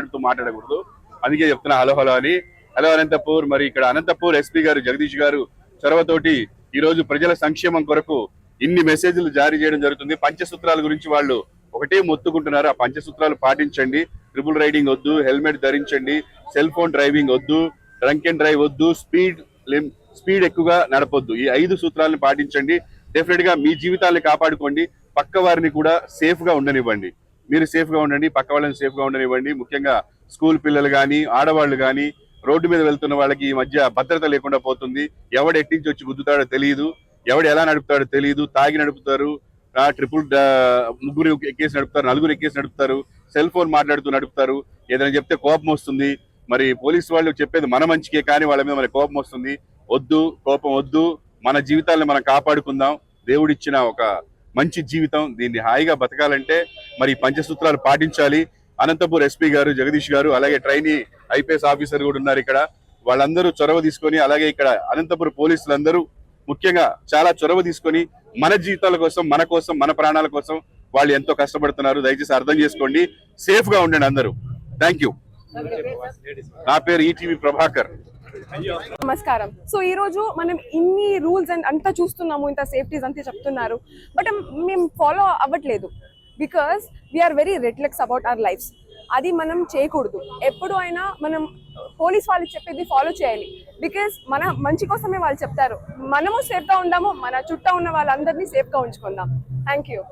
నడుపుతూ మాట్లాడకూడదు. అందుకే చెప్తున్నా హలో హలో అని. హలో అనంతపూర్. మరి ఇక్కడ అనంతపూర్ ఎస్పీ గారు జగదీష్ గారు చొరవతోటి ఈ రోజు ప్రజల సంక్షేమం కొరకు ఇన్ని మెసేజ్లు జారీ చేయడం జరుగుతుంది. పంచసూత్రాల గురించి వాళ్ళు ఒకటే మొత్తుకుంటున్నారు. ఆ పంచసూత్రాలు పాటించండి. ట్రిపుల్ రైడింగ్ వద్దు, హెల్మెట్ ధరించండి, సెల్ ఫోన్ డ్రైవింగ్ వద్దు, డ్రంక్ అండ్ డ్రైవ్ వద్దు, స్పీడ్ ఎక్కువగా నడపొద్దు. ఈ 5 సూత్రాలను పాటించండి. డెఫినెట్ గా మీ జీవితాన్ని కాపాడుకోండి. పక్క వారిని కూడా సేఫ్ గా ఉండనివ్వండి. మీరు సేఫ్ గా ఉండండి, పక్క వాళ్ళని సేఫ్ గా ఉండనివ్వండి. ముఖ్యంగా స్కూల్ పిల్లలు కానీ, ఆడవాళ్ళు కానీ, రోడ్డు మీద వెళ్తున్న వాళ్ళకి ఈ మధ్య భద్రత లేకుండా పోతుంది. ఎవడు ఎట్టించి వచ్చి గుద్దుతాడో తెలియదు, ఎవడు ఎలా నడుపుతాడో తెలియదు. తాగి నడుపుతారు, ముగ్గురు ఎక్కేసి నడుపుతారు, నలుగురు ఎక్కేసి నడుపుతారు, సెల్ ఫోన్ మాట్లాడుతూ నడుపుతారు. ఏదైనా చెప్తే కోపం వస్తుంది. మరి పోలీసు వాళ్ళు చెప్పేది మన మంచికే, కానీ వాళ్ళ మీద మరి కోపం వస్తుంది. వద్దు, కోపం వద్దు. మన జీవితాలను మనం కాపాడుకుందాం. దేవుడిచ్చిన ఒక మంచి జీవితం, దీన్ని హాయిగా బతకాలంటే మరి పంచసూత్రాలు పాటించాలి. అనంతపూర్ ఎస్పీ గారు జగదీష్ గారు, అలాగే ట్రైనీ ఐపీఎస్ ఆఫీసర్ కూడా ఉన్నారు ఇక్కడ. వాళ్ళందరూ చొరవ తీసుకొని, అలాగే ఇక్కడ అనంతపురం పోలీసులందరూ ముఖ్యంగా చాలా చొరవ తీసుకొని మన జీవితాల కోసం, మన ప్రాణాల కోసం వాళ్ళు ఎంతో కష్టపడుతున్నారు. దయచేసి అర్థం చేసుకోండి. సేఫ్ గా ఉండండి అందరూ. Thank you. నా పేరు ఈటీవీ ప్రభాకర్. నమస్కారం. సో ఈ రోజు మనం ఇన్ని రూల్స్ అండ్ అంతా చూస్తున్నాము, ఇంత సేఫ్టీస్ అంతా చెప్తున్నారు, బట్ మేము ఫాలో అవ్వట్లేదు. Because we're very reckless about our lives. అది మనం చేయకూడదు. ఎప్పుడు అయినా మనం పోలీస్ వాళ్ళు చెప్పేది ఫాలో చేయాలి. బికాస్ మన మంచి కోసమే వాళ్ళు చెప్తారు. మనము సేఫ్గా ఉందాము, మన చుట్టూ ఉన్న వాళ్ళందరినీ సేఫ్గా ఉంచుకుందాం. Thank you.